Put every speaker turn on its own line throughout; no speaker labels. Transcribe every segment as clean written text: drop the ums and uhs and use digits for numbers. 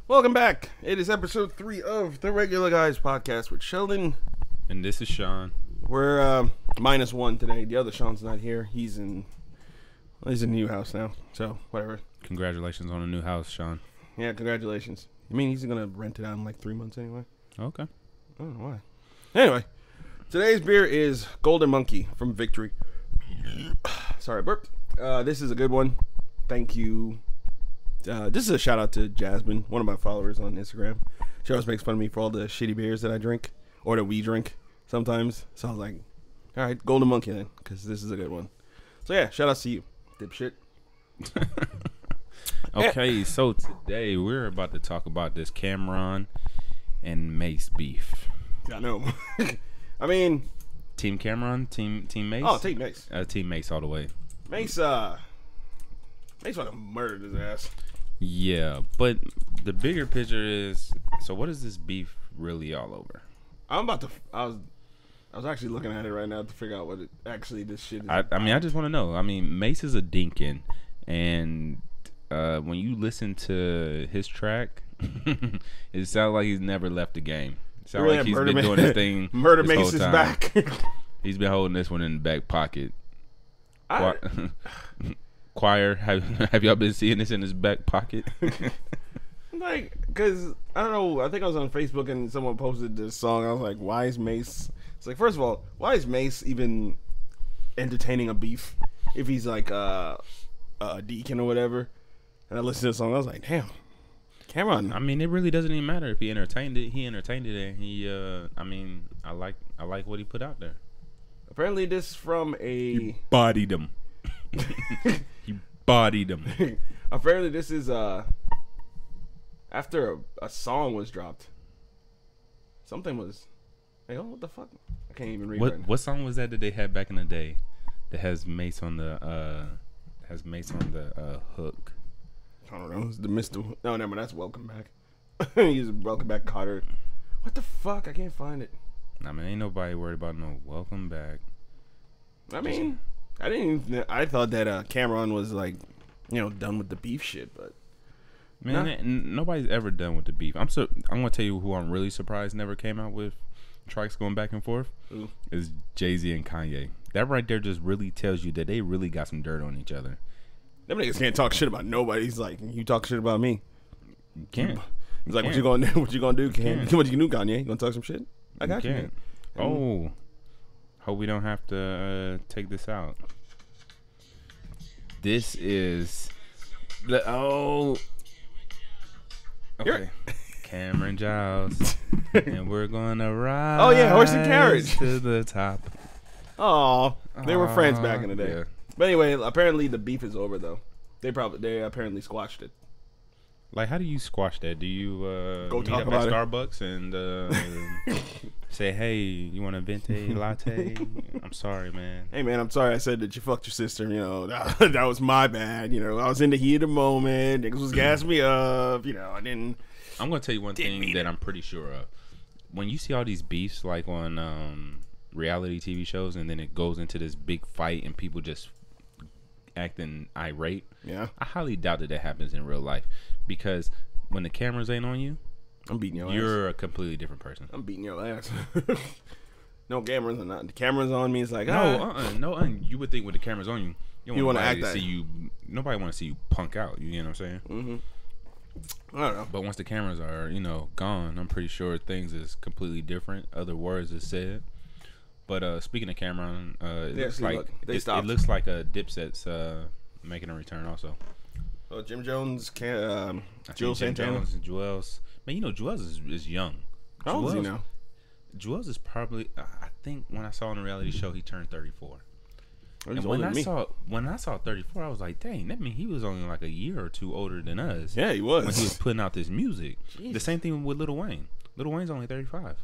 Welcome back. It is episode 3 of the Regular Guys podcast with Sheldon.
And this is Sean.
We're -1 today. The other Sean's not here. He's in a new house now. So, whatever.
Congratulations on a new house, Sean.
Yeah, congratulations. I mean, he's going to rent it out in like 3 months anyway.
Okay.
I don't know why. Anyway, today's beer is Golden Monkey from Victory. Sorry, I burped. This is a good one. Thank you. This is a shout out to Jasmine, one of my followers on Instagram. She always makes fun of me for all the shitty beers that I drink, or that we drink sometimes. So I was like, all right, Golden Monkey then, because this is a good one. So yeah, shout out to you, dipshit.
Okay, so today we're about to talk about this Cameron and Mace beef.
I know. I mean,
Team Cameron, Team Mace.
Oh, Team Mace.
Team Mace all the way.
Mace fucking murdered his ass.
Yeah, but the bigger picture is, so what is this beef really all over?
I was actually looking at it right now to figure out what this shit is.
I mean, I just want to know. I mean, Mace is a Dinkin, and when you listen to his track, it sounds like he's never left the game. It sounds like he's been doing his thing.
Murder Mace is back.
He's been holding this one in the back pocket. Choir, have y'all been seeing this in his back pocket?
Like, cause I don't know. I think I was on Facebook and someone posted this song. I was like, "Why is Mace?" It's like, first of all, why is Mace even entertaining a beef if he's like a deacon or whatever? And I listened to the song. I was like, "Damn, Cameron."
I mean, it really doesn't even matter if he entertained it. He entertained it, and he. I mean, I like what he put out there.
Apparently, this from
He bodied him. He bodied him.
Apparently, this is after a song was dropped. Something was. Hey, what the fuck? I can't even read.
What song was that they had back in the day that has Mace on the hook?
I don't know. It's the Mr. No, never mind. That's Welcome Back. He's Welcome Back Carter. What the fuck? I can't find it.
I mean, ain't nobody worried about no Welcome Back.
I mean, I thought that Cameron was like, done with the beef shit, but
man, nobody's ever done with the beef. I'm gonna tell you who I'm really surprised never came out with tracks going back and forth.
Ooh.
Is Jay-Z and Kanye. That right there just really tells you that they really got some dirt on each other.
Them niggas can't talk shit about nobody. He's like, you talk shit about me.
You can't.
He's like, what you gonna do? What you gonna do? What you gonna do, Kanye? You gonna talk some shit? I got you. Man.
Oh, hope we don't have to take this out. This is the okay. Cameron Giles, and we're gonna ride.
Oh yeah, horse and carriage
to the top.
Oh, they were friends back in the day.
Yeah.
But anyway, apparently the beef is over though. They apparently squashed it.
Like, how do you squash that? Do you
go
meet
talk
up
about
at Starbucks and say, "Hey, you want a venti latte?" I'm sorry, man.
Hey, man, I'm sorry I said that you fucked your sister. That was my bad. I was in the heat of the moment. Niggas was gassing me up. I didn't.
I'm gonna tell you one thing that I'm pretty sure of. When you see all these beefs, like on reality TV shows, and then it goes into this big fight and people just acting irate.
Yeah,
I highly doubt that happens in real life, because when the cameras ain't on you,
I'm beating your ass.
You're a completely different person.
I'm beating your ass. No cameras or not. The cameras on me is like,
no. You would think with the cameras on you,
you want to act
to see you. Nobody want to see you punk out. You know what I'm saying?
Mm-hmm. I don't know.
But once the cameras are, gone, I'm pretty sure things is completely different. Other words is said. But speaking of Cameron, it looks like it looks like a Dipset's making a return also.
Oh, Jim Jones, Juelz
Jim
Santana,
Jones and Juelz. Man, Juelz is young.
How old is he now?
Juelz is probably. I think when I saw on the reality show, he turned 34.
Oh,
and when I saw 34, I was like, dang, that means he was only like a year or two older than us.
Yeah, he was.
When he was putting out this music.
Jeez.
The same thing with Lil Wayne. Lil Wayne's only 35.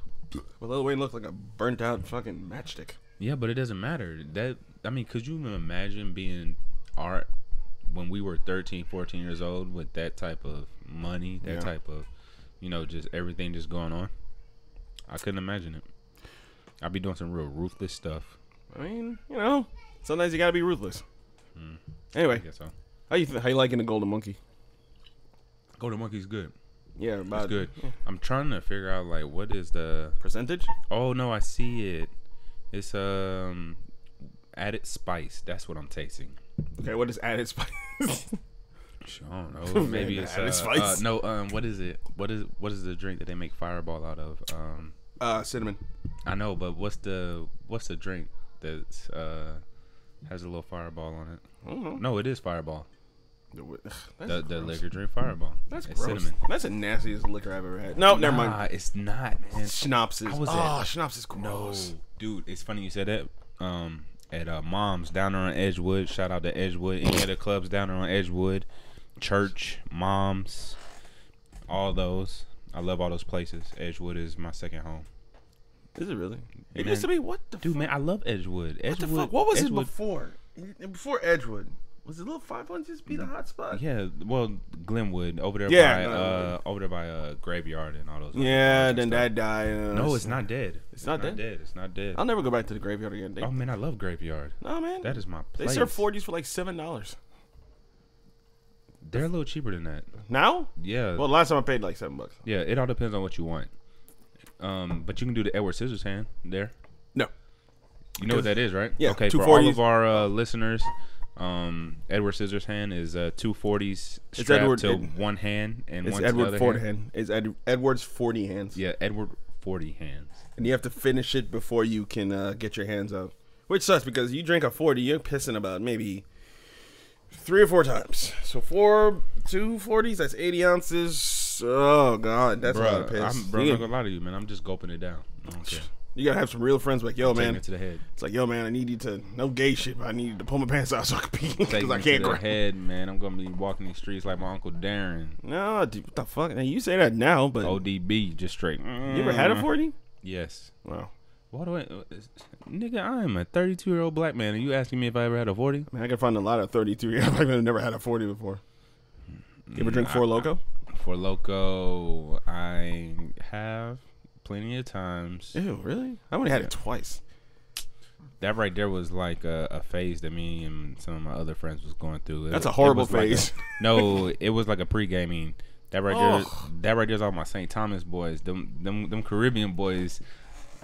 Well, Lil Wayne looked like a burnt out fucking matchstick.
Yeah, but it doesn't matter. Could you even imagine being art when we were 13, 14 years old with that type of money, that type of, just everything just going on? I couldn't imagine it. I'd be doing some real ruthless stuff.
I mean, sometimes you gotta be ruthless. Anyway,
I guess so.
How you liking the Golden Monkey?
Golden Monkey's good.
Yeah,
It's good.
Yeah.
I'm trying to figure out like what is the
Percentage?
Oh no, I see it. It's added spice. That's what I'm tasting.
Okay, what is added spice?
I don't know. Maybe it's
added spice.
no. What is it? What is the drink that they make Fireball out of?
Cinnamon.
I know, but what's the drink that's has a little Fireball on it?
I don't know.
No, it is Fireball. The liquor drink Fireball.
That's
it's
gross.
Cinnamon.
That's the nastiest liquor I've ever had. No, never mind.
Nah, it's not, man.
Schnapps is. Schnapps is gross.
No, dude, it's funny you said that. At Mom's down there on Edgewood. Shout out to Edgewood. Any other clubs down there on Edgewood? Church, Mom's, all those. I love all those places. Edgewood is my second home.
Is it really?
Hey,
It
man.
used to be what the
Dude,
fuck?
man, I love Edgewood.
What the
Edgewood.
fuck? What was
Edgewood,
it before? Before Edgewood, was it Little 500 just be the hot spot?
Yeah, well, Glenwood over there
Yeah,
by Graveyard and all those.
Yeah,
and
then
stuff.
that died.
No, it's not dead.
It's not dead?
It's not dead.
I'll never go back to the graveyard again.
Oh man, I love Graveyard.
No man,
That is my
they
place.
serve 40s for like $7
They're a little cheaper than that.
now.
Yeah.
Well, last time I paid like $7.
Yeah, it all depends on what you want. But you can do the Edward Scissorhands there.
No,
You know what that is, right?
Yeah,
Okay,
two
for all
40s.
of our listeners, Edward Scissorhands is 2 40s strapped
Edward-
to one hand and
it's
one to the
Edward
other
40
hand.
hand. It's Edward's 40 hands.
Yeah, Edward 40 hands.
And you have to finish it before you can get your hands out. Which sucks because you drink a 40, you're pissing about maybe 3 or 4 times. So 2 40s, that's 80 ounces. Oh God, that's a lot of piss.
I'm not gonna lie to you, man. I'm just gulping it down. I don't care.
You gotta have some real friends like, yo,
Taking
man.
it to the head.
It's like, yo, man, I need you to, no gay shit, but I need you to pull my pants out so I can pee
Taking
because I
it
can't
to the
grab.
head, man. I'm gonna be walking these streets like my Uncle Darren.
No, dude, what the fuck? Now, you say that now, but
ODB, just straight.
you ever had a 40?
Yes.
Wow.
What do I, nigga? I am a 32-year-old black man, and you asking me if I ever had a 40?
Man, I can find a lot of 32-year-olds that have never had a 40 before. You ever drink Four Loko?
For Loko, I have plenty of times.
Ew, really? I only had it twice.
That right there was like a phase that me and some of my other friends was going through.
That's a horrible
was like
phase.
No, it was like a pre-gaming. That right there is all my St. Thomas boys. Them Caribbean boys.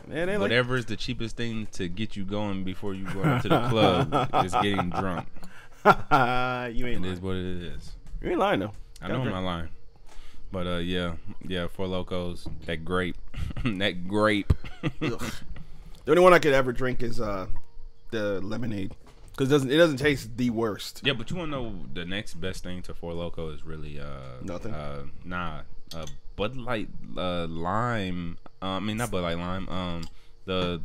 Man, they
Whatever is the cheapest thing to get you going before you go into the club is getting drunk.
You ain't
It is what it is.
You ain't lying though.
I know I'm not lying. But yeah, Four Lokos, that grape. That grape.
The only one I could ever drink is the lemonade because it doesn't taste the worst.
Yeah, but you want to know the next best thing to Four Loko is really
Nothing.
Bud Light lime. I mean not Bud Light lime. The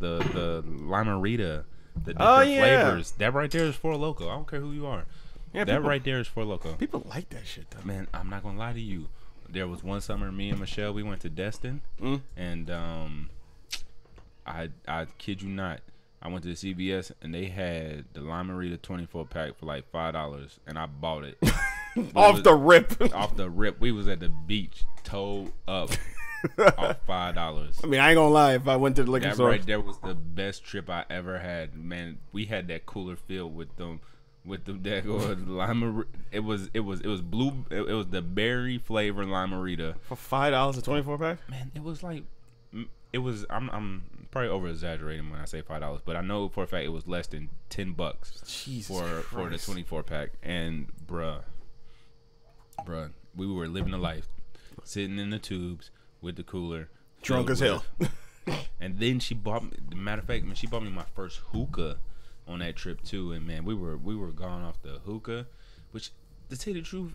Limerita. The different flavors. That right there is Four Loko. I don't care who you are. Yeah, that right there is Four Loko.
People like that shit though.
Man, I'm not gonna lie to you. There was one summer, me and Michelle, we went to Destin, and I kid you not, I went to the CVS and they had the Limerita 24 pack for like $5, and I bought it
Off the rip.
Off the rip, we was at the beach, towed up, off $5.
I mean, I ain't gonna lie. If I went to the liquor store,
That right there was the best trip I ever had. Man, we had that cooler filled with them. With the lime, it was blue. It was the berry flavor limerita
for $5 a 24 pack.
Man, it was like, it was. I'm probably over exaggerating when I say $5, but I know for a fact it was less than $10 for the 24 pack. And bruh, we were living the life, sitting in the tubes with the cooler,
drunk as hell.
And then she bought me. Matter of fact, man, she bought me my first hookah on that trip too, and man, we were gone off the hookah, which, to tell you the truth,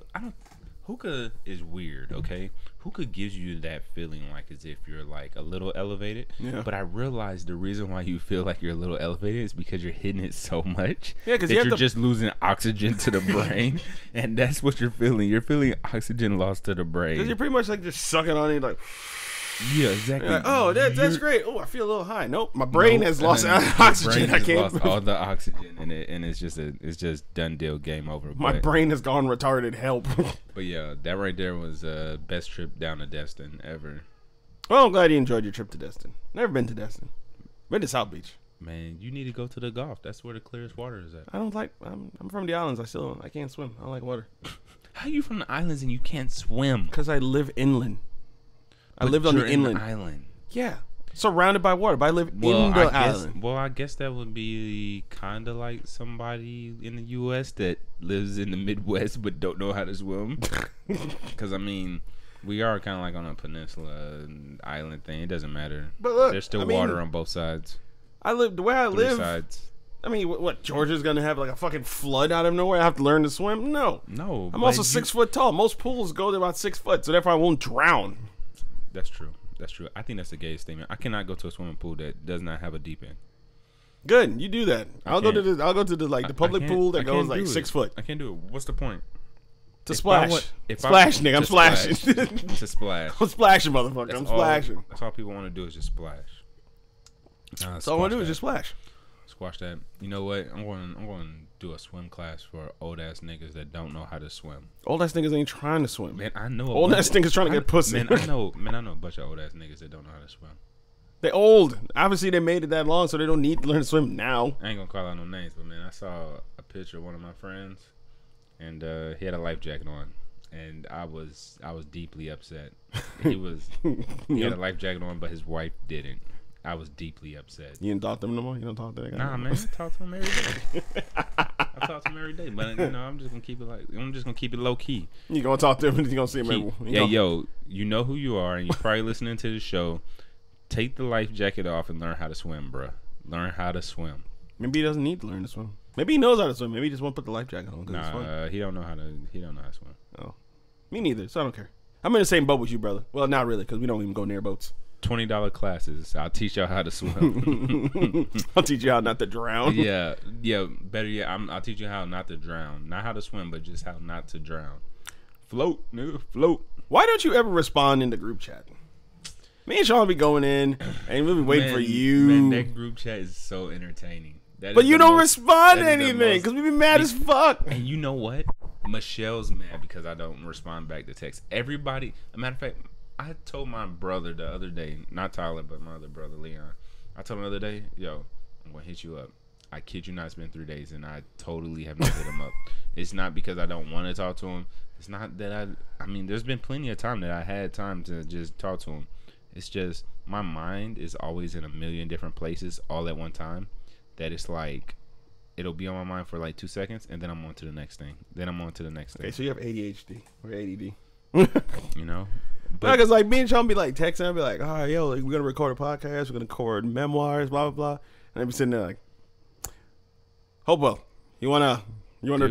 hookah is weird. Okay, hookah gives you that feeling like as if you're like a little elevated. Yeah. But I realized the reason why you feel like you're a little elevated is because you're hitting it so much that you're just losing oxygen to the brain, and that's what you're feeling. You're feeling oxygen lost to the brain.
Because you're pretty much like just sucking on it, like.
Yeah, exactly.
Like, oh, that's great. Oh, I feel a little high. Nope, my brain has lost oxygen. I can't.
Lost all the oxygen, and it's just done deal, game over.
My brain has gone retarded. Help.
But yeah, that right there was best trip down to Destin ever.
Well, I'm glad you enjoyed your trip to Destin. Never been to Destin. Been to South Beach.
Man, you need to go to the Gulf. That's where the clearest water is at.
I don't like. I'm from the islands. I can't swim. I don't like water.
How you from the islands and you can't swim?
Because I live inland. I
But
lived on the
you're in
inland.
island.
Yeah. Surrounded by water, but I live in the island.
I guess that would be kind of like somebody in the U.S. that lives in the Midwest but don't know how to swim. Because, I mean, we are kind of like on a peninsula island thing. It doesn't matter.
But look,
there's still water on both sides.
The way I live.
Sides.
I mean, what, Georgia's going to have like a fucking flood out of nowhere? I have to learn to swim? No. I'm also 6 foot tall. Most pools go to about 6 foot, so therefore I won't drown.
That's true. I think that's the gayest statement. I cannot go to a swimming pool that does not have a deep end.
Good, you do that. I'll go to the public pool that goes like 6 foot.
I can't do it. What's the point?
To splash. Splash, nigga. I'm splashing.
To splash.
I'm splashing, motherfucker. I'm splashing.
That's all people want to do is just splash.
That's all I want to do is just splash.
Squash that. You know what? I'm going to do a swim class for old ass niggas that don't know how to swim.
Old ass niggas ain't trying to swim.
Man, I know.
Old ass niggas trying to get pussy.
Man, I know a bunch of old ass niggas that don't know how to swim.
They old. Obviously, they made it that long, so they don't need to learn to swim now.
I ain't gonna call out no names, but man, I saw a picture of one of my friends, and he had a life jacket on, and I was deeply upset. He had a life jacket on, but his wife didn't. I was deeply upset.
You didn't talk to him no more? You don't talk to that guy?
Nah, man, I talk to him every day. I talk to him every day, but I'm just gonna keep it low key.
You gonna talk to him and you gonna see him
yo, you know who you are, and you're probably listening to the show. Take the life jacket off and learn how to swim, bruh. Learn how to swim.
Maybe he doesn't need to learn to swim. Maybe he knows how to swim. Maybe he just won't put the life jacket on.
Nah, he don't know how to swim.
Oh, me neither. So I don't care. I'm in the same boat with you, brother. Well, not really, because we don't even go near boats.
$20 classes. I'll teach y'all how to swim.
I'll teach you how not to drown.
Yeah. Better yet, I'll teach you how not to drown. Not how to swim, but just how not to drown. Float, nigga, float.
Why don't you ever respond in the group chat? Me and Sean be going in, and we'll be waiting for you.
Man, that group chat is so entertaining.
But you don't respond to anything because we be mad as fuck.
And you know what? Michelle's mad because I don't respond back to text. Everybody, a matter of fact, I told my brother the other day, not Tyler, but my other brother, Leon. I told him the other day, yo, I'm going to hit you up. I kid you not, it's been 3 days, and I totally have not hit him up. It's not because I don't want to talk to him. It's not that I mean, there's been plenty of time that I had time to just talk to him. It's just my mind is always in a million different places all at one time. That it's like, it'll be on my mind for like 2 seconds, and then I'm on to the next thing. Then I'm on to the next thing.
Okay, so you have ADHD or ADD.
You know?
But because like me and Sean be like texting, I'll be like, all right, yo, like, we're gonna record a podcast, we're gonna record memoirs, blah blah blah, and I'll be sitting there like, Hopewell, you wanna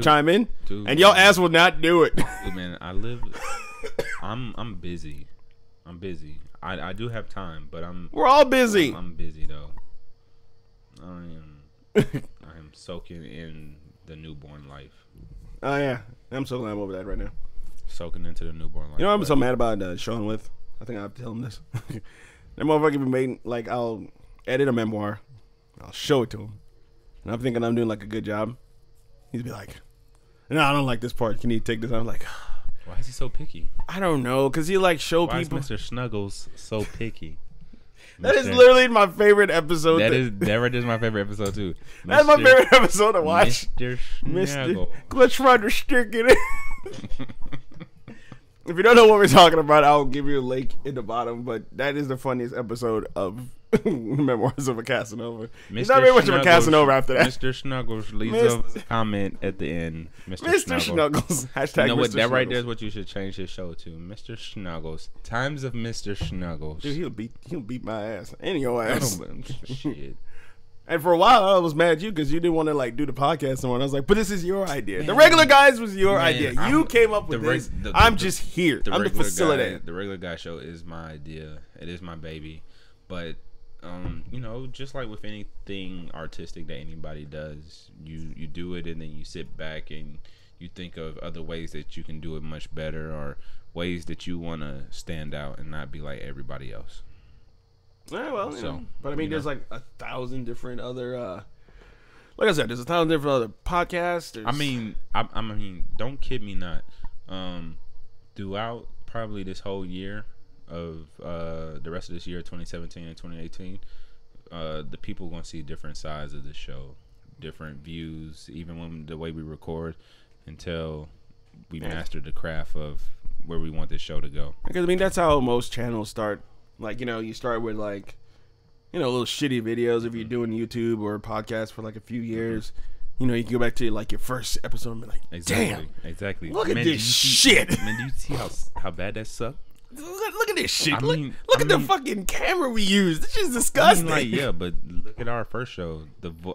chime in?
Dude,
and y'all ass will not do it.
Dude, man, I'm busy. I'm busy. I do have time, but
we're all busy.
I'm busy though. I am soaking in the newborn life.
Oh yeah, I'm so glad I'm over that right now.
Soaking into the newborn life.
You know what I'm so mad about Sean with? I think I have to tell him this. That motherfucker be made, like, I'll edit a memoir, I'll show it to him, and I'm thinking I'm doing like a good job. He'd be like, no, I don't like this part. Can you take this? I'm like,
why is he so picky?
I don't know, because he like show people.
Why is Mr. Snuggles so picky?
That is literally my favorite episode.
That is my favorite episode too.
That's my favorite episode to watch.
Mr. Snuggle.
Let's try to stick it in. If you don't know what we're talking about, I'll give you a link in the bottom. But that is the funniest episode of Memoirs of a Casanova. It's not very much of a Casanova after that.
Mr. Snuggles leaves a comment at the end. Mr.
Snuggles. Hashtag
you know what?
Mr.
That right
Snuggles.
there is what you should change his show to. Mr. Snuggles. Times of Mr. Snuggles.
Dude, he'll beat my ass and your ass.
Shit.
And for a while, I was mad at you because you didn't want to like do the podcast anymore. I was like, but this is your idea. Man, the regular guys was your idea. You came up with this. I'm just here. I'm the facilitator.
The regular guy show is my idea. It is my baby. But you know, just like with anything artistic that anybody does, you do it and then you sit back and you think of other ways that you can do it much better or ways that you want to stand out and not be like everybody else.
Yeah, well, you know. But I mean, there's like 1,000 different other, like I said, there's 1,000 different other podcasts.
I mean, don't kid me not. Throughout probably this whole year of the rest of this year, 2017 and 2018, the people gonna see different sides of the show, different views, even when the way we record, until we mastered the craft of where we want this show to go.
Because I mean, that's how most channels start. Like, you know, you start with like, you know, little shitty videos if you're doing YouTube or podcast for like a few years. You know, you can go back to like your first episode and be like,
Exactly.
damn,
Exactly.
look at this shit.
Man, do you see how bad that sucked?
Look at this shit.
I mean,
look at the fucking camera we use. This is disgusting.
I mean, like, yeah, but look at our first show.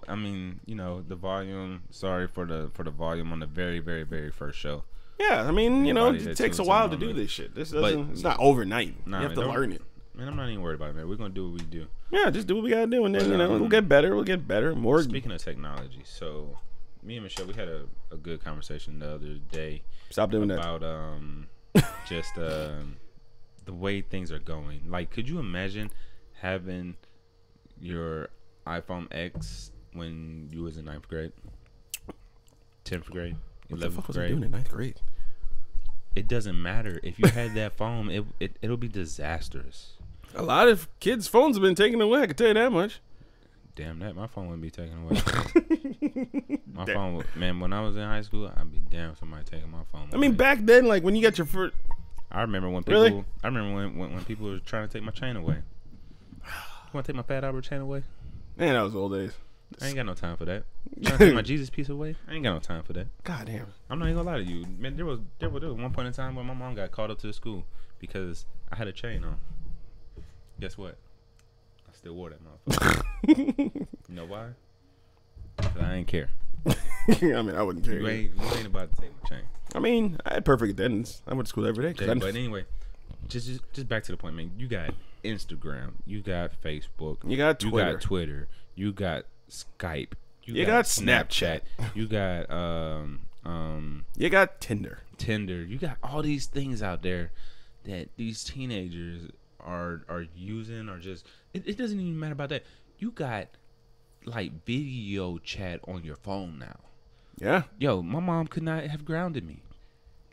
I mean, you know, the volume. Sorry for the volume on the very, very, very first show.
Yeah, I mean, you know,
Nobody
it
that
takes a
tunes
while
in
to
on
do
it.
this shit. This doesn't. It's not overnight.
Nah,
you have
man,
to learn it.
Man, I'm not even worried about it, man. We're gonna do what we do.
Yeah, just do what we gotta do, and then
But,
you know, we'll get better. We'll get better. More.
Speaking of technology, so me and Michelle, we had a good conversation the other day.
Stop doing
about just the way things are going. Like, could you imagine having your iPhone X when you was in 9th grade, 10th grade, 11th
What the fuck was I
grade?
doing in 9th grade?
It doesn't matter if you had that phone. It'll be disastrous.
A lot of kids' phones have been taken away. I can tell you that much.
Damn that, my phone wouldn't be taken away. My phone, man. When I was in high school, I'd be damn somebody taking my phone away.
I mean, back then, like when you got your first.
I remember when people.
Really?
I remember when people were trying to take my chain away. You want to take my Fat Albert chain away?
Man, that was old days.
I ain't got no time for that. Trying to take my Jesus piece away? I ain't got no time for that.
God damn.
I'm not even gonna lie to you, man. There was one point in time where my mom got called up to the school because I had a chain on. Guess what? I still wore that motherfucker. You know why? 'Cause I ain't care.
I mean, I wouldn't care.
You ain't about to take my chain.
I mean, I had perfect attendance. I went to school every day.
Yeah, but anyway, just back to the point, man. You got Instagram, you got Facebook,
You got Twitter.
You got Skype,
You got Snapchat.
you got
You got Tinder.
You got all these things out there that these teenagers are using, or just it doesn't even matter about that. You got like video chat on your phone now.
Yeah.
Yo, my mom could not have grounded me.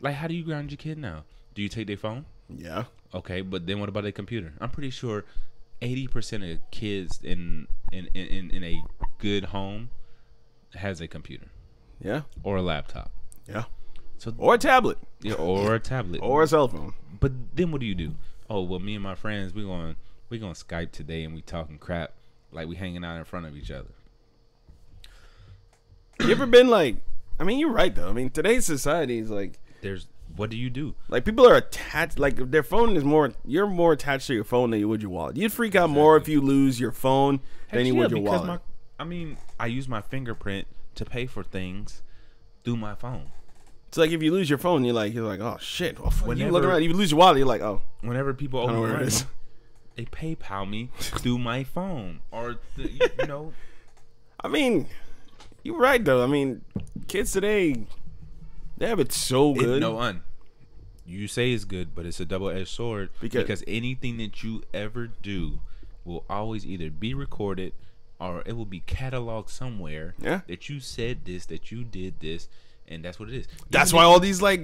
Like, how do you ground your kid now? Do you take their phone?
Yeah.
Okay, but then what about their computer? I'm pretty sure 80% of kids in a good home has a computer.
Yeah.
Or a laptop.
Yeah.
So
Or a tablet.
yeah, or a tablet.
Or a cell phone.
But then what do? Oh, well, me and my friends, we gonna Skype today and we talking crap like we hanging out in front of each other.
You ever been like, I mean, you're right though. I mean, today's society is like,
What do you do?
like people are attached, like their phone is more, you're more attached to your phone than you would your wallet. You'd freak out more if you lose your phone than you would your wallet.
I use my fingerprint to pay for things through my phone.
It's like if you lose your phone, you're like, oh shit. Well, when you look
Whenever-
around, you lose your wallet, you're like, oh,
Whenever people
I don't know
open
where it
money,
is.
they PayPal me through my phone, or you know.
I mean, you're right though. I mean, kids today, they have it so good.
You say it's good, but it's a double-edged sword because anything that you ever do will always either be recorded or it will be cataloged somewhere.
Yeah.
That you said this, that you did this, and that's what it is.
That's why all these like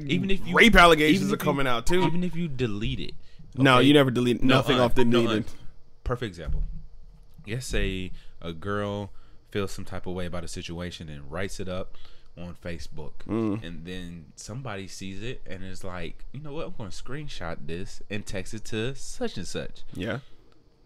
rape allegations are
if
coming out too.
Even if you delete it.
No,
okay?
you never delete nothing off the deleted.
Perfect example. Let's say a girl feels some type of way about a situation and writes it up on Facebook, and then somebody sees it and is like, you know what, I'm going to screenshot this and text it to such and such.
Yeah.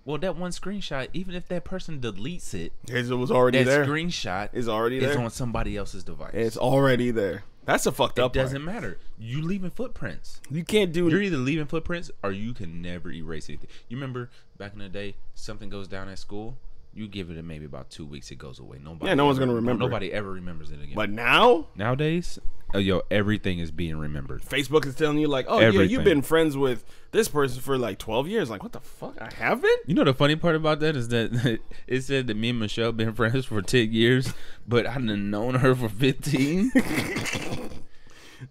Well, that one screenshot, even if that person deletes it,
It was already there.
that screenshot
Is already there.
is on somebody else's device.
It's already there. That's a fucked up
It doesn't
part.
matter. You leaving footprints.
You can't do.
You're either leaving footprints or you can never erase anything. You remember back in the day, something goes down at school, you give it maybe about 2 weeks, it goes away. Nobody.
Yeah, no one's gonna remember.
Nobody ever remembers it again.
But now,
Nowadays, everything is being remembered.
Facebook is telling you like, oh yeah,
Everything.
you've been friends with this person for like 12 years. Like, what the fuck? I haven't.
You know the funny part about that is that it said that me and Michelle been friends for 10 years, but I done known her for 15.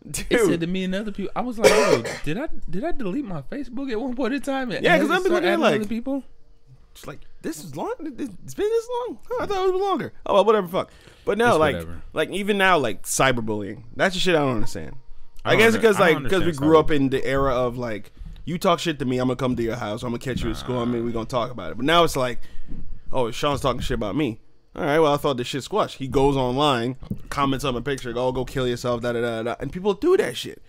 Dude.
It said to me and other people, I was like, "Oh, did I delete my Facebook at one point in time?" And
Yeah, 'cause I've been looking at,
adding
like-
other people.
It's like, this is long. It's been this long. Oh, I thought it was longer. Oh, well, whatever. Fuck. But no,
It's
like,
whatever.
like even now, like cyberbullying. That's the shit I don't understand. I
don't
guess
under-
because
I don't
like because we
understand
grew up in the era of like, you talk shit to me, I'm gonna come to your house. I'm gonna catch you at school. I mean, we're gonna talk about it. But now it's like, oh, Sean's talking shit about me. All right, well, I thought this shit squashed. He goes online, comments on my picture, go kill yourself, da da da da, and people do that shit.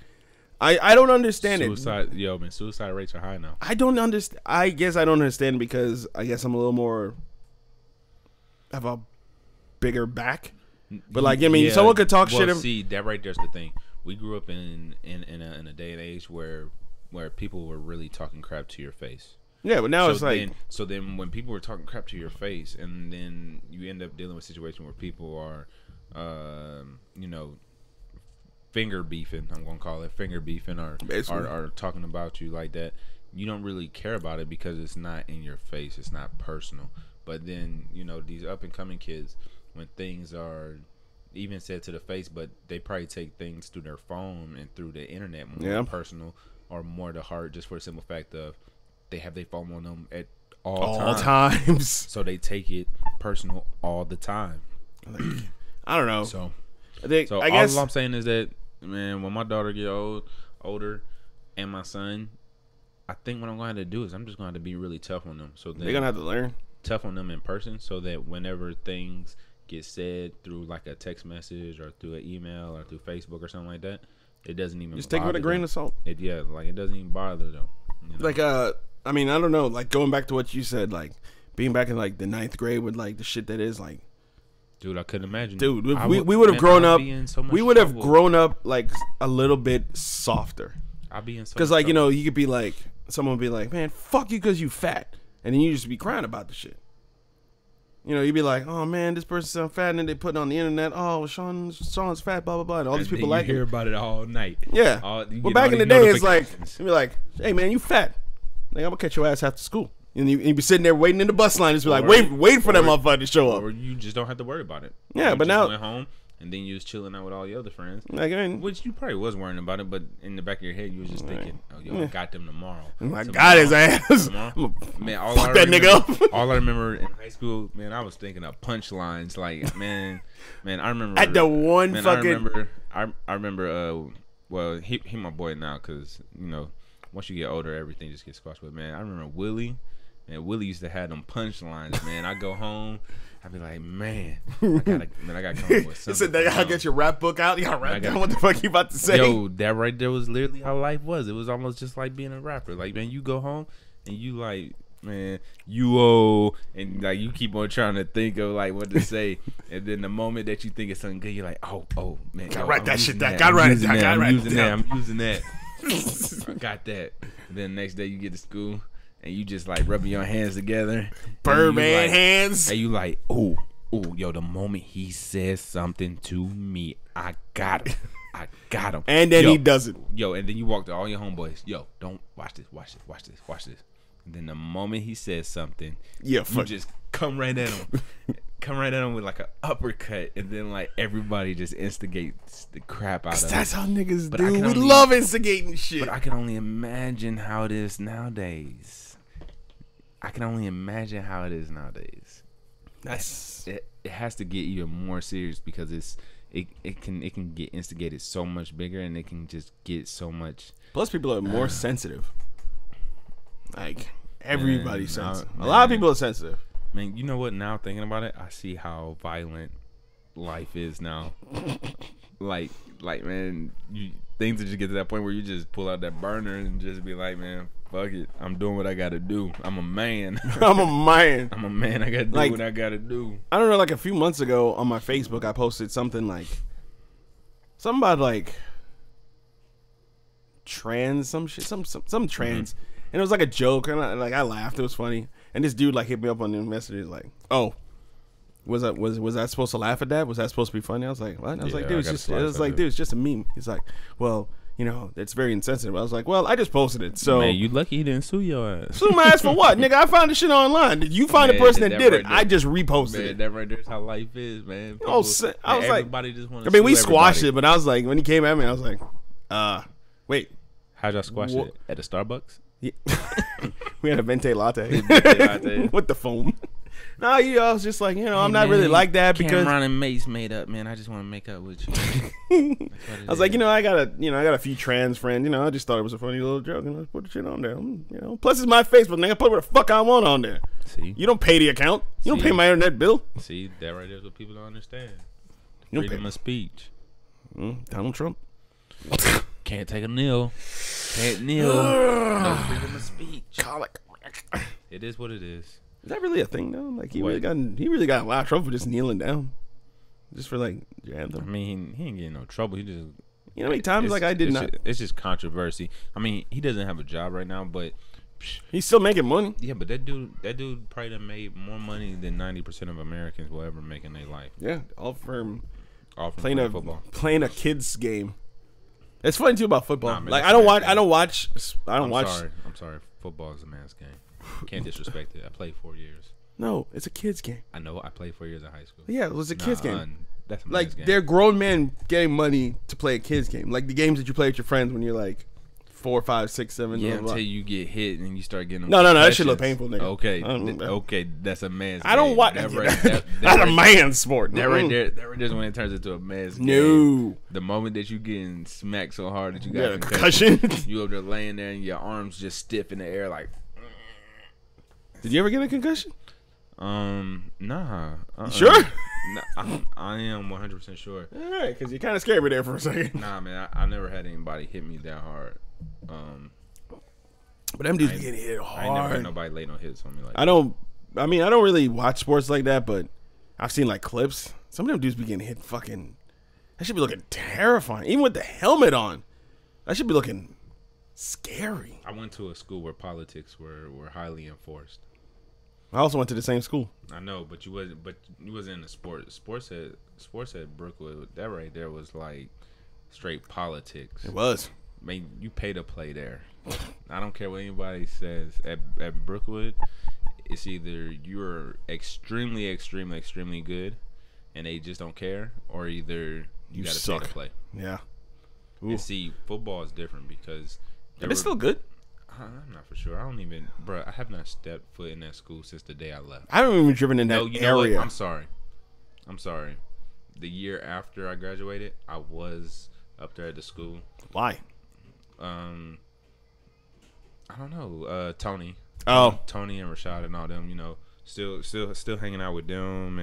I don't understand
Suicide, yo, man, suicide rates are high now.
I don't understand. I guess I don't understand because I guess I'm a little more have a bigger back. But like, I mean, someone could talk shit.
See, that right there's the thing. We grew up in a day and age where people were really talking crap to your face.
Yeah, but now
so
it's like
so then when people were talking crap to your face, and then you end up dealing with a situation where people are, you know, finger beefing. I'm gonna call it finger beefing, or are talking about you like that. You don't really care about it because it's not in your face. It's not personal. But then, you know, these up and coming kids, when things are even said to the face, but they probably take things through their phone and through the internet more personal or more to heart, just for the simple fact of they have their phone on them at all
times.
So they take it personal all the time.
Like, I don't know.
So
I guess
all I'm saying is that, man, when my daughter get older, and my son, I think what I'm going to have to do is I'm just going to have to be really tough on them. So
they're going to have to learn.
Tough on them in person, so that whenever things get said through like a text message or through an email or through Facebook or something like that, it doesn't even
just take it with a grain of salt.
It doesn't even bother them. You know?
Like I mean, I don't know. Like going back to what you said, like being back in like the 9th grade with like the shit that is like,
dude, I couldn't imagine.
Dude, we would have grown up. We would have grown up like a little bit softer.
I'll be in so
because like trouble. You know, you could be like, someone would be like, man, fuck you because you fat, and then you just be crying about the shit. You know, you'd be like, oh man, this person's so fat, and then they put it on the internet. Oh, Sean's fat, blah blah blah. And all these people like
hear about it all night.
Yeah. Well, back in the day, it's like you'd be like, hey man, you fat. Like, I'm gonna catch your ass after school. And you be sitting there waiting in the bus line, just be like, wait for that motherfucker to show up.
Or you just don't have to worry about it.
Yeah, but now
went home and then you was chilling out with all your other friends.
Like, I mean,
which you probably was worrying about it, but in the back of your head you was just thinking, oh, yo, I got them tomorrow.
I got his ass.
Man,
fuck that nigga up.
All I remember in high school, man, I was thinking of punchlines. Like, man, I remember
at the one fucking.
I remember. Well, he my boy now, because you know, once you get older, everything just gets squashed. But man, I remember Willie. Man, Willie used to have them punchlines, man. I go home, I be like, man, I gotta come up with something.
He said, "They gotta get your rap book out. You gotta rap down what the fuck you about to say."
Yo, that right there was literally how life was. It was almost just like being a rapper. Like, man, you go home and you like, man, and like you keep on trying to think of like what to say, and then the moment that you think of something good, you're like, oh man,
gotta write that shit down. Gotta write it down.
I'm using that. I got that. And then the next day you get to school. And you just like rubbing your hands together,
Birdman
like,
hands.
And you like, oh, yo, the moment he says something to me, I got him.
And then he does it.
Yo, and then you walk to all your homeboys. Yo, don't watch this. And then the moment he says something, you just come right at him. With like an uppercut, and then like everybody just instigates the crap out of it.
That's how niggas do. We love instigating shit.
But I can only imagine how it is nowadays. It has to get even more serious because it can get instigated so much bigger, and it can just get so much.
Plus, people are more sensitive. Like everybody's sensitive. A lot of people are sensitive.
Man, you know what? Now thinking about it, I see how violent life is now. like man, things just get to that point where you just pull out that burner and just be like, man, fuck it. I'm doing what I gotta do. I'm a man.
I'm a man.
I gotta do what I gotta do.
I don't know, like a few months ago on my Facebook, I posted something about like trans, some shit, some trans. Mm-hmm. And it was like a joke, and I laughed. It was funny. And this dude like hit me up on the messages like, "Oh, was I supposed to laugh at that? Was that supposed to be funny?" I was like, "What?" And I was like, "Dude, it's just a meme." He's like, "Well, you know, it's very insensitive." I was like, "Well, I just posted it, so."
Man, you lucky he didn't sue your ass.
Sue my ass for what, nigga? I found the shit online. Did you find the person that did it? I just reposted it.
That right there's how life is, man.
People, I was like, just I mean, we squashed it, but I was like, when he came at me, I was like, wait.
How'd y'all squash it? At a Starbucks?
Yeah. We had a vente latte with the foam. No, I was just like, you know, I'm not really like that because
Cameron and Mace made up, man. I just want to make up with you.
I was like, you know, I got a few trans friends. You know, I just thought it was a funny little joke, and I put the shit on there. You know, plus it's my Facebook, nigga. I put what the fuck I want on there.
See,
you don't pay the account. You don't pay my internet bill.
See, that right there is what people don't understand. Freedom of speech.
Donald Trump.
Can't take a kneel. Can't kneel. No freedom of speech.
Colic.
It is what it is.
Is that really a thing though? Like he really got a lot of trouble for just kneeling down, just for like your anthem.
I mean, he ain't getting no trouble. He just,
you know how many times like I did not.
It's just controversy. I mean, he doesn't have a job right now, but
he's still making money.
Yeah, but that dude probably done made more money than 90% of Americans will ever make in their life.
Yeah, all from
playing football,
playing a kid's game. It's funny too about football.
Nah, man,
like I don't watch.
I'm sorry. Football is a man's game. Can't disrespect it. I played 4 years.
No, it's a kid's game.
I know. I played 4 years in high school.
Yeah, it was a kid's game.
That's a
like
game.
They're grown men getting money to play a kid's game. Like the games that you play with your friends when you're like 4, 5, 6, 7.
Yeah, until you get hit and you start getting.
No, that shit look painful, nigga.
Okay, that's a man's.
I don't watch. That's a man's sport.
That right there's when it turns into a man's game.
No,
the moment that you getting smacked so hard that you got
a concussion.
You over there laying there and your arms just stiff in the air like.
Did you ever get a concussion?
Nah.
Sure?
Nah, I am 100% sure.
All right, because you kind of scared me there for a second.
Nah, man, I never had anybody hit me that hard.
But them dudes be getting hit hard.
I ain't never had nobody lay no hits on me like that.
I don't really watch sports like that, but I've seen like clips. Some of them dudes be getting hit fucking. That should be looking terrifying. Even with the helmet on. That should be looking scary.
I went to a school where politics were highly enforced.
I also went to the same school.
I know, but you wasn't in the sports at Brookwood. That right there was like straight politics.
It was.
Man, you pay to play there. I don't care what anybody says. At Brookwood, it's either you're extremely, extremely, extremely good, and they just don't care, or either you got to pay to play.
Yeah. Ooh.
And see, football is different because
it's still good.
I'm not for sure. I have not stepped foot in that school since the day I left.
I haven't even driven in that area.
I'm sorry. The year after I graduated, I was up there at the school.
Why?
I don't know. Tony.
Oh.
Tony and Rashad and all them. You know, still hanging out with them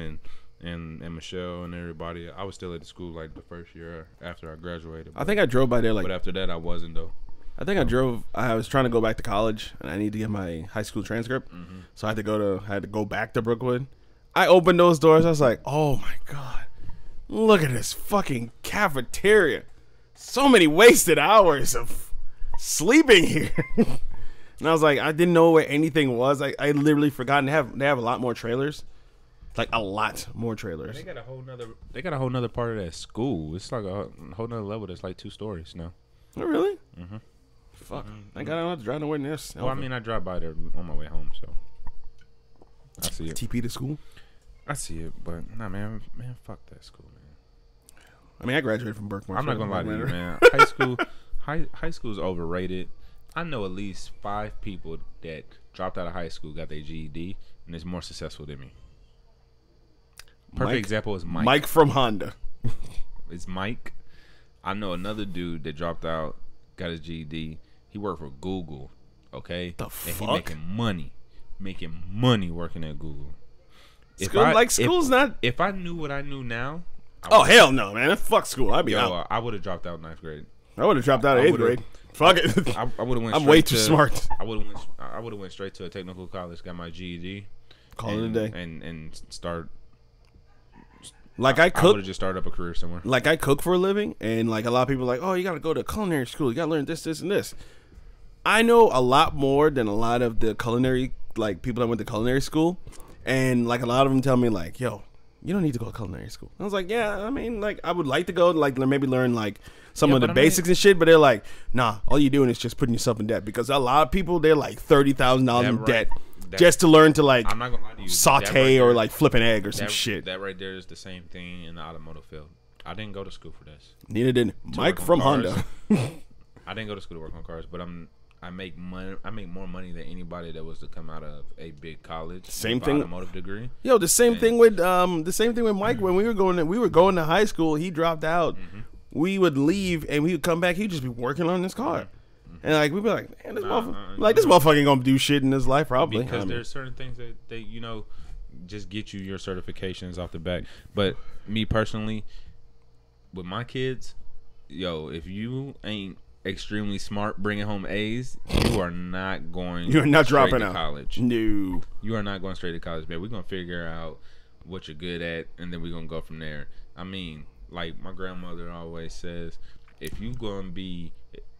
and Michelle and everybody. I was still at the school like the first year after I graduated.
I think I drove by there
but after that I wasn't though.
I was trying to go back to college and I need to get my high school transcript. Mm-hmm. So I had to go back to Brookwood. I opened those doors. I was like, oh my God, look at this fucking cafeteria. So many wasted hours of sleeping here. And I was like, I didn't know where anything was. I literally forgot. They have a lot more trailers. Like a lot more trailers.
They got a whole nother part of that school. It's like a whole nother level that's like 2 stories now.
Oh really?
Mm-hmm.
Fuck. Thank God I don't have to drive nowhere near this.
Well, I mean, I drive by there on my way home, so I see it.
TP to school?
I see it, but nah, man, fuck that school, man.
I mean, I graduated from Berkmore.
I'm not gonna lie to you, man. High school is overrated. I know at least 5 people that dropped out of high school, got their GED, and is more successful than me. Perfect example is Mike.
Mike from Honda.
It's Mike. I know another dude that dropped out, got his GED. He worked for Google, okay?
The fuck?
And he making money working at Google.
School's not.
If I knew what I knew now.
Hell no, man! Fuck school. I'd be out.
I would have dropped out 9th grade.
I would have dropped out of 8th grade. Fuck it.
I would have went.
I'm way too smart.
I would have went straight to a technical college, got my GED,
call it a day,
and start.
Like I cook.
I would have just started up a career somewhere.
Like I cook for a living, and like a lot of people are like, oh, you got to go to culinary school. You got to learn this, and this. I know a lot more than a lot of the culinary people that went to culinary school, and like a lot of them tell me like, yo, you don't need to go to culinary school. I was like, yeah, I mean, like I would like to go, like maybe learn like some of the basics and shit, but they're like, nah, all you're doing is just putting yourself in debt because a lot of people they're like $30,000 in debt. Just to learn to like
I'm not gonna lie to you,
saute or like flip an egg or some shit.
That right there is the same thing in the automotive field. I didn't go to school for this.
Neither did Mike from Honda.
I didn't go to school to work on cars, but I make money. I make more money than anybody that was to come out of a big college.
Same thing.
Automotive degree.
Yo, the same thing with Mike when we were going to high school. He dropped out. Mm-hmm. We would leave and we would come back. He'd just be working on his car. Mm-hmm. And like we'd be like, man, this motherfucker ain't gonna do shit in his life probably.
Because there's certain things that they just get you your certifications off the back. But me personally, with my kids, yo, if you ain't extremely smart, bringing home A's, you are not going.
You're not
straight
dropping
to
out.
College.
No.
You are not going straight to college, man. We're gonna figure out what you're good at, and then we're gonna go from there. I mean, like my grandmother always says, if you gonna be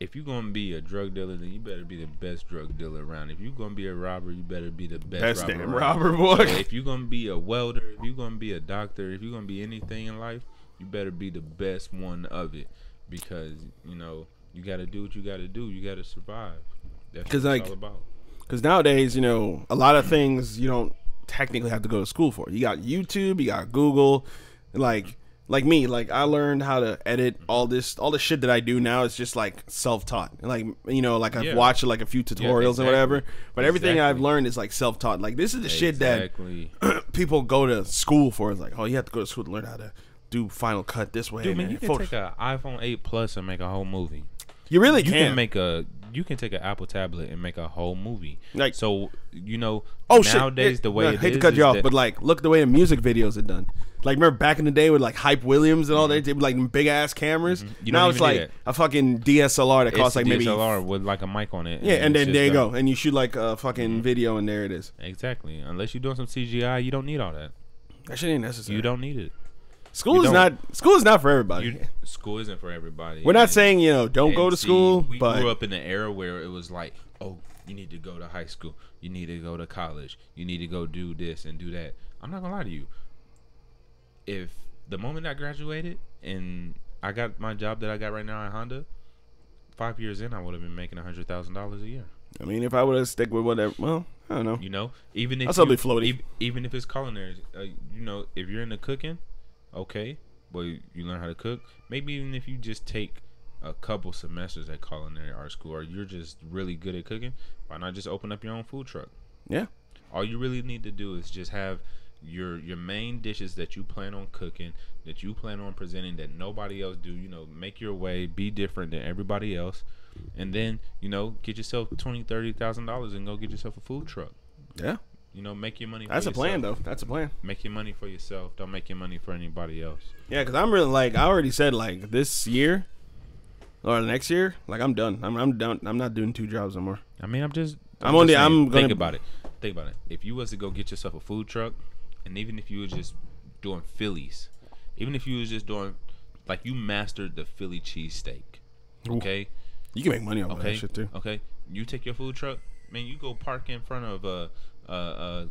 a drug dealer, then you better be the best drug dealer around. If you're gonna be a robber, you better be the best robber
damn
around.
robber, boy.
So if you're gonna be a welder, if you're gonna be a doctor, if you're gonna be anything in life, you better be the best one of it, because you know you gotta do what you gotta do. You gotta survive. That's what it's all about.
Because nowadays, you know, a lot of things you don't technically have to go to school for. You got YouTube, you got Google, like me, like I learned how to edit all the shit that I do now is just like self-taught. Like, you know, like I've watched like a few tutorials and whatever, but everything I've learned is like self-taught. Like this is the shit that people go to school for. It's like, oh, you have to go to school to learn how to do Final Cut this way.
Dude, man, you can take an iPhone 8 Plus and make a whole movie.
You really
can you can take an Apple tablet and make a whole movie. Like, so you know, nowadays the way
I hate to cut you off, but like look the way the music videos are done. Like remember back in the day with like Hype Williams and all that, like big ass cameras. Now it's like a fucking DSLR that costs like maybe
DSLR with like a mic on it.
Yeah, and then there you go, and you shoot like a fucking video, and there it is.
Exactly. Unless you're doing some CGI, you don't need all that.
That shit ain't necessary.
You don't need it.
School is not for everybody.
School isn't for everybody.
We're not saying, you know, don't go to school.
We
but
grew up in an era where it was like, oh, you need to go to high school, you need to go to college, you need to go do this and do that. I'm not gonna lie to you. If the moment I graduated and I got my job that I got right now at Honda, 5 years in, I would have been making $100,000 a year.
I mean, if I would have stick with whatever, well, I don't know.
You know, even if
I'll still be floating.
Even if it's culinary, you know, if you're into cooking. Okay, well, you learn how to cook. Maybe even if you just take a couple semesters at culinary art school, or you're just really good at cooking, why not just open up your own food truck?
Yeah.
All you really need to do is just have your main dishes that you plan on cooking, that you plan on presenting, that nobody else do. You know, make your way, be different than everybody else, and then you know, get yourself $20,000-$30,000 and go get yourself a food truck.
Yeah.
You know, make your money for
That's
yourself.
a plan, though. That's a plan.
Make your money for yourself. Don't make your money for anybody else.
Yeah, because I'm really, like, I already said, like, this year or next year, like, I'm done. I'm done. I'm not doing 2 jobs no more.
I mean, I'm
gonna
think about it. Think about it. If you was to go get yourself a food truck, and even if you were just doing Phillies, even if you was just doing, like, you mastered the Philly cheesesteak, okay?
You can make money off that shit, too.
Okay. You take your food truck, man, you go park in front of a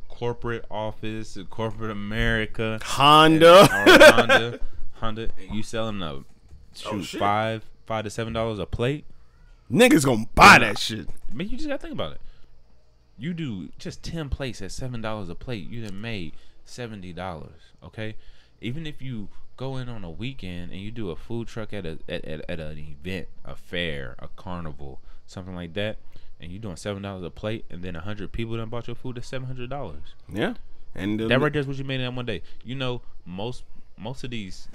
corporate office, corporate America,
Honda,
and you selling $5 to $7 a plate.
Niggas gonna buy that shit.
Man, you just gotta think about it. You do just 10 plates at $7 a plate, you done made $70. Okay, even if you go in on a weekend and you do a food truck at an event, a fair, a carnival, something like that, and you doing $7 a plate, and then 100 people done bought your food at $700.
Yeah, and
that right there is what you made in that one day. You know, most of these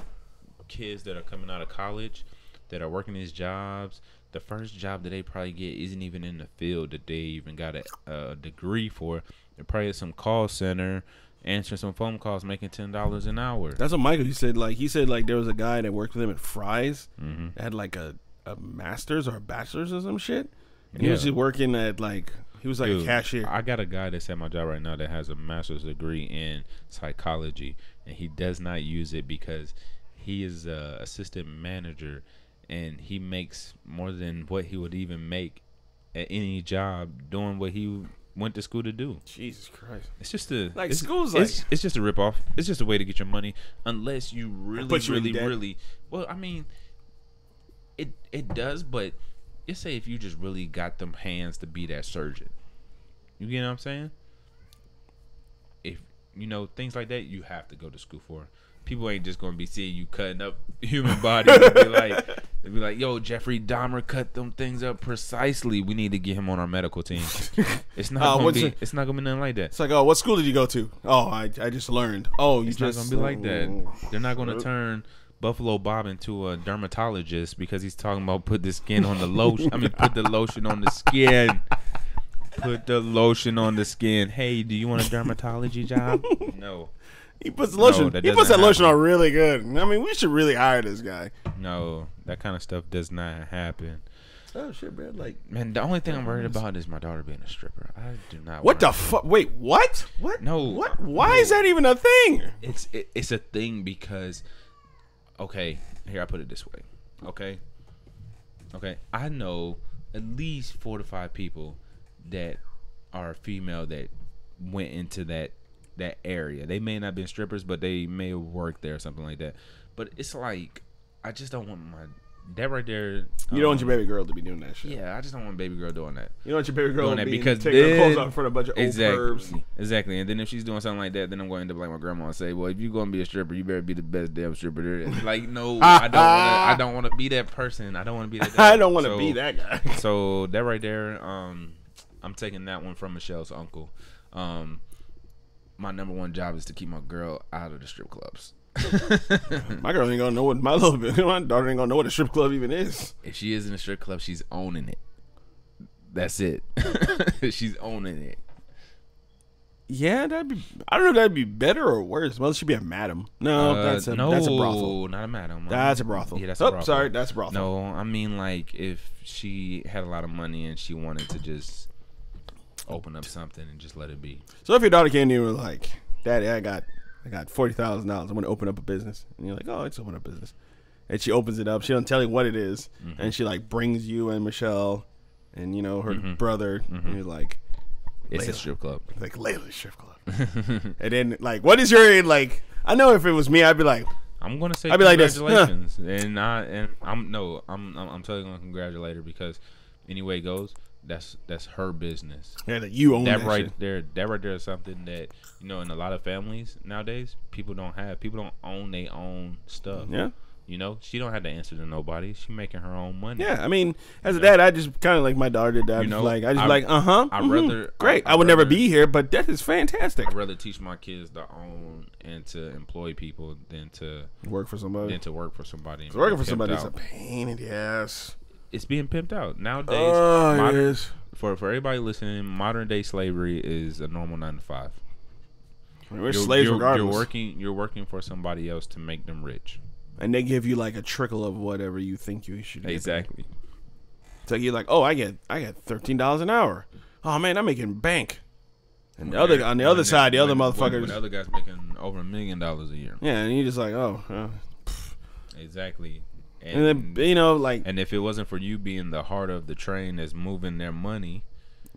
kids that are coming out of college, that are working these jobs, the first job that they probably get isn't even in the field that they even got a degree for. They're probably at some call center, answering some phone calls, making $10 an hour.
That's what Michael said. Like, he said, like, there was a guy that worked with him at Fry's that had like a master's or a bachelor's or some shit. And he was just working at, like, he was like a cashier.
I got a guy that's at my job right now that has a master's degree in psychology, and he does not use it because he is a assistant manager, and he makes more than what he would even make at any job doing what he went to school to do.
Jesus Christ.
It's just a
like school's like
it's just a ripoff. It's just a way to get your money, unless you really well, I mean, it does, but just say if you just really got them hands to be that surgeon. You get what I'm saying? If you know things like that, you have to go to school for. People ain't just gonna be seeing you cutting up human bodies and be like, yo, Jeffrey Dahmer cut them things up precisely. We need to get him on our medical team. It's not gonna be it's not gonna be nothing like that.
It's like, oh, what school did you go to? Oh, I just learned. Oh,
it's not gonna be like that. They're not gonna turn Buffalo Bob into a dermatologist because he's talking about put the skin on the lotion. I mean, put the lotion on the skin. Put the lotion on the skin. Hey, do you want a dermatology job? No.
He puts the lotion. He puts that lotion on really good. I mean, we should really hire this guy.
No, that kind of stuff does not happen.
Oh shit, man! Like,
Man, the only thing I'm worried about is my daughter being a stripper. I do not.
what the fuck? Wait, what? What?
No.
What? Why is that even a thing?
It's a thing because, okay, here I put it this way. Okay, I know at least 4 to 5 people that are female that went into that area. They may not have been strippers, but they may have worked there or something like that. But it's like, I just don't want that right there.
You don't want your baby girl to be doing that shit.
Yeah, I just don't want baby girl doing that.
You don't want your baby girl
doing that
because
because
taking her clothes off in front of a bunch of old pervs.
Exactly. And then if she's doing something like that, then I'm going to end up like my grandma and say, well, if you're going to be a stripper, you better be the best damn stripper there is. Like, no, I don't want to be that person. I don't want to be that guy.
I don't want to be that guy.
So that right there, I'm taking that one from Michelle's uncle. My number one job is to keep my girl out of the strip clubs.
My girl ain't gonna know what my daughter ain't gonna know what a strip club even is.
If she is in a strip club, she's owning it. That's it. She's owning it.
Yeah, I don't know if that'd be better or worse. Well, she'd be a madam. No, that's a brothel.
Not a madam.
That's a brothel.
Yeah, that's a brothel.
Sorry, that's a brothel.
No, I mean like if she had a lot of money and she wanted to just open up something and just let it be.
So if your daughter came to you and was like, "Daddy, I got $40,000. I want to open up a business," and you're like, "Oh, let's open up a business," and she opens it up. She doesn't tell you what it is, and she like brings you and Michelle and her brother, and you're like,
"It's a strip club."
Like Layla's strip club. And then like, what is your like? I know if it was me, I'd be like,
I'm gonna say
I'd be like this,
congratulations, and I'm totally gonna congratulate her because any way it goes, that's her business.
Yeah, that you own that
right
shit.
there. That right there is something that in a lot of families nowadays people don't have. People don't own their own stuff.
Yeah.
She don't have to answer to nobody. She making her own money.
Yeah, I mean, as a dad, I just kind of like my daughter did that. Great. I would never be here, but that is fantastic.
I'd rather teach my kids to own and to employ people than to
work for somebody.
Working
for somebody is a pain in the ass.
It's being pimped out nowadays. For everybody listening, modern day slavery is a normal 9 to 5.
I mean, we're slaves regardless.
You're working for somebody else to make them rich.
And they give you like a trickle of whatever you think you should get.
Exactly.
So you're like, oh, I get $13 an hour. Oh man, I'm making bank. And on the other side, the other motherfuckers.
The other guy's making over $1 million a year.
Yeah, and you're just like,
exactly.
And then like,
and if it wasn't for you being the heart of the train that's moving their money,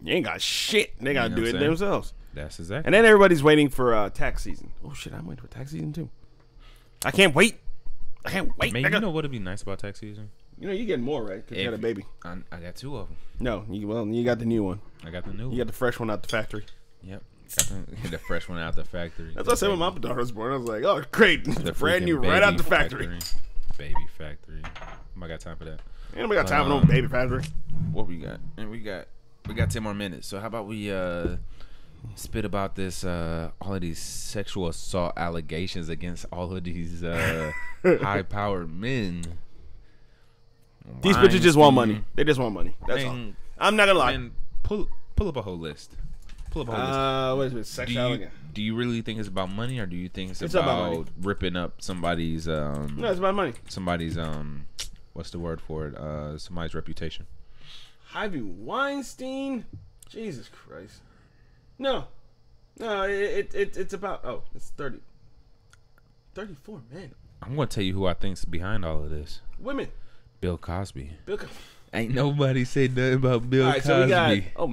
you ain't got shit. They gotta do it themselves.
That's exactly.
And then everybody's waiting for tax season. Oh shit, I'm waiting for tax season too. I can't wait.
Man, you know what'd be nice about tax season?
You getting more, right? Because you got a baby.
I got 2 of them.
No, you got the new one.
I got the new one.
You got the fresh one out the factory.
Yep. Got the fresh one out the factory.
That's what I said when my daughter was born. I was like, oh, great. Brand new right out the factory.
Baby factory. I got time for that.
Ain't nobody got time for no baby factory.
What we got? And we got 10 more minutes. So how about we spit about this all of these sexual assault allegations against all of these high powered men.
These bitches just want money. They just want money. That's all. I'm not gonna lie.
Man, pull up a whole list. What is it? Sex allegation. Do you really think it's about money, or do you think it's about ripping up somebody's no,
it's about money.
Somebody's what's the word for it? Somebody's reputation.
Harvey Weinstein? Jesus Christ. No, it's about it's 34 men.
I'm gonna tell you who I think's behind all of this.
Women.
Bill Cosby. Ain't nobody said nothing about Bill Cosby.
So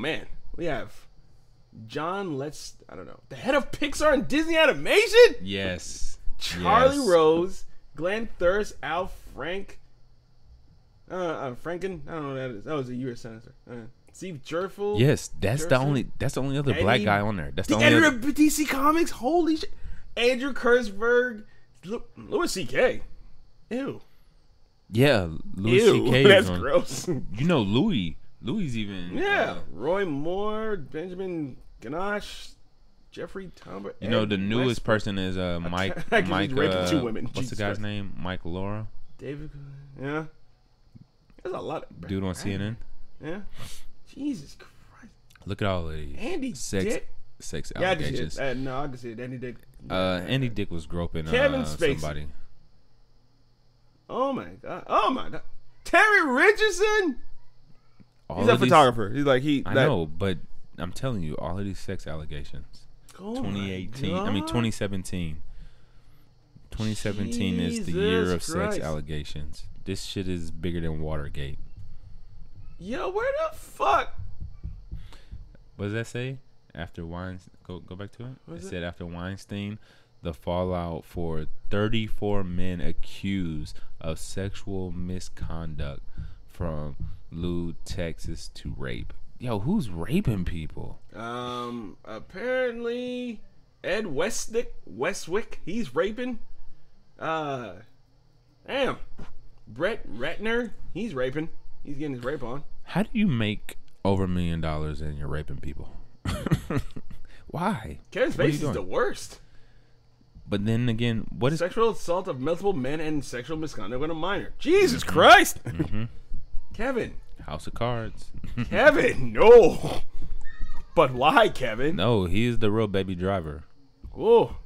we have John the head of Pixar and Disney Animation.
Yes.
Charlie Rose, Glenn Thurst, Al Franken. I don't know what that is. That was a U.S. senator. Steve Jerfel.
Yes, that's the only other black guy on there. That's the
editor of DC Comics. Holy shit. Andrew Kurzberg, Louis C.K. Ew.
Yeah, Louis C.K.
That's gross.
Louis even.
Yeah, Roy Moore, Benjamin Ganache, Jeffrey Tambor.
The newest person is Mike.
Two women.
What's the guy's name? Mike Laura.
David. Yeah. There's a lot of
dude on CNN.
Yeah. Jesus Christ.
Look at all of these.
Andy Dick.
Sex allegations.
No, I can see it. Andy Dick.
Andy Dick was groping
Kevin Spacey.
somebody.
Oh my god. Terry Richardson. He's a photographer. He's like
I know, but I'm telling you, all of these sex allegations. 2018. I mean 2017. 2017 is the year of sex allegations. This shit is bigger than Watergate.
Yo, where the fuck?
What does that say? After Weinstein, go back to it. It said after Weinstein, the fallout for 34 men accused of sexual misconduct from lewd Texas to rape. Yo, who's raping people?
Apparently Ed Westwick, he's raping. Damn. Brett Ratner, he's raping. He's getting his rape on.
How do you make over $1 million and you're raping people? Why?
Kevin Spacey is the worst.
But then again, what is
sexual assault of multiple men and sexual misconduct with a minor? Jesus Christ. Kevin.
House of Cards.
Kevin, no. But why, Kevin?
No, he is the real baby driver.
Whoa.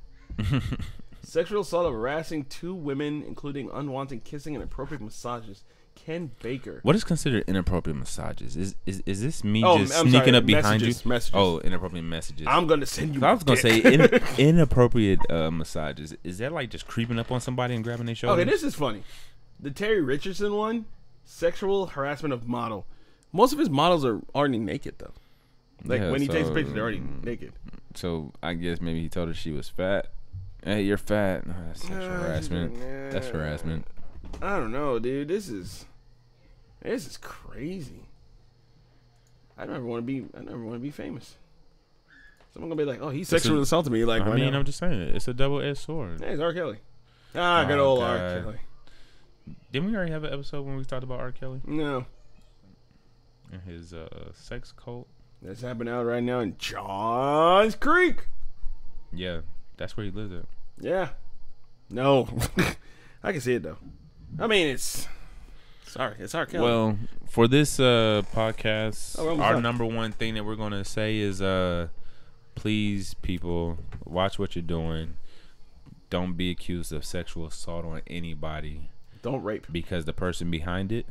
Sexual assault of harassing 2 women, including unwanted kissing and inappropriate massages. Ken Baker.
What is considered inappropriate massages? Is this me just sneaking up behind you?
Messages.
Oh, inappropriate messages.
I'm gonna send you.
I was gonna say inappropriate massages. Is that like just creeping up on somebody and grabbing their shoulder?
Okay, this is funny. The Terry Richardson one, sexual harassment of model. Most of his models are already naked though. Like when he takes pictures, they're already naked.
So I guess maybe he told her she was fat. Hey, you're fat. No, that's sexual harassment. That's harassment.
I don't know, dude. This is crazy. I never want to be famous. Someone gonna be like, "Oh, he sexually assaulted me." Like,
I mean, I'm just saying, it's a double-edged sword.
Hey, it's R. Kelly. Good old R. Kelly.
Didn't we already have an episode when we talked about R. Kelly?
No.
And his sex cult.
That's happening out right now in Johns Creek.
Yeah, that's where he lives at.
Yeah. No, I can see it though. I mean, it's R. Kelly.
Well, for this podcast, our
done.
number one thing that we're gonna say is, please, people, watch what you're doing. Don't be accused of sexual assault on anybody.
Don't rape.
Because the person behind it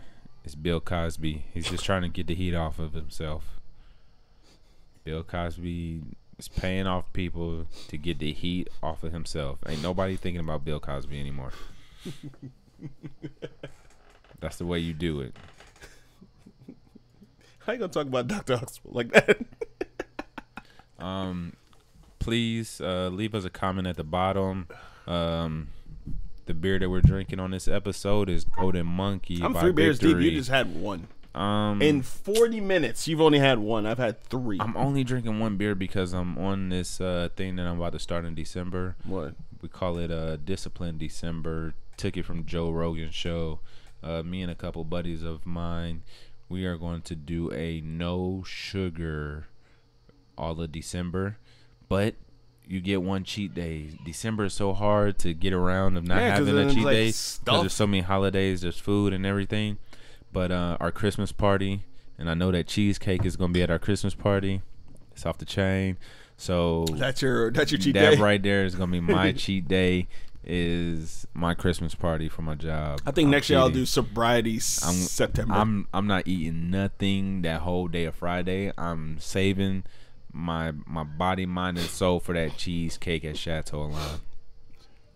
is Bill Cosby. He's just trying to get the heat off of himself. Bill Cosby is paying off people to get the heat off of himself. Ain't nobody thinking about Bill Cosby anymore. That's the way you do it.
How you gonna talk about Dr. Huxtable like that?
Please leave us a comment at the bottom. The beer that we're drinking on this episode is Golden Monkey.
I'm 3 beers deep. You just had one. In 40 minutes, you've only had one. I've had 3.
I'm only drinking 1 beer because I'm on this thing that I'm about to start in December.
What?
We call it Discipline December. Took it from Joe Rogan's show. Me and a couple buddies of mine, we are going to do a no sugar all of December. But you get 1 cheat day. December is so hard to get around of not having a cheat day because there's so many holidays, there's food and everything. But our Christmas party, and I know that cheesecake is going to be at our Christmas party. It's off the chain. So
that's your cheat day.
That right there is going to be my cheat day. Is my Christmas party for my job.
I think next year I'll do sobriety September.
I'm not eating nothing that whole day of Friday. I'm saving my body, mind, and soul for that cheesecake at Chateau Alon.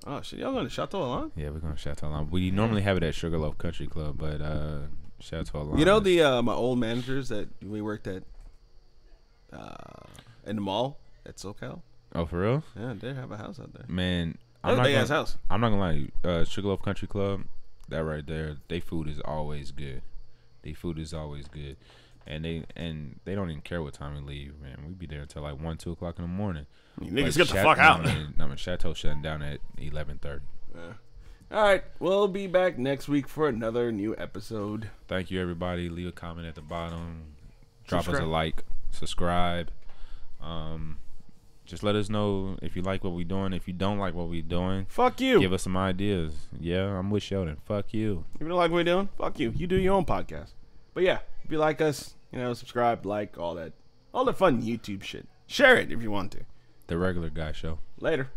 Oh shit, y'all going to Chateau Alon?
Yeah, we're going to Chateau Alon. We normally have it at Sugarloaf Country Club, but Chateau Alon.
You know the my old managers that we worked at in the mall at SoCal?
Oh, for real?
Yeah, they have a house out there.
Man,
I'm not
gonna lie to you. Sugarloaf Country Club, that right there, they food is always good. And they don't even care what time we leave, man. We be there until like 1-2 o'clock in the morning.
You niggas get the fuck out.
I mean, Chateau shutting down at 11:30.
Yeah. All right, we'll be back next week for another new episode.
Thank you, everybody. Leave a comment at the bottom. Drop us a like. Subscribe. Just let us know if you like what we're doing. If you don't like what we're doing,
fuck you.
Give us some ideas. Yeah, I'm with Sheldon. Fuck you.
If you don't like what we're doing, fuck you. You do your own podcast. But yeah, if you like us, subscribe, like, all that fun YouTube shit. Share it if you want to.
The Regular Guy Show.
Later.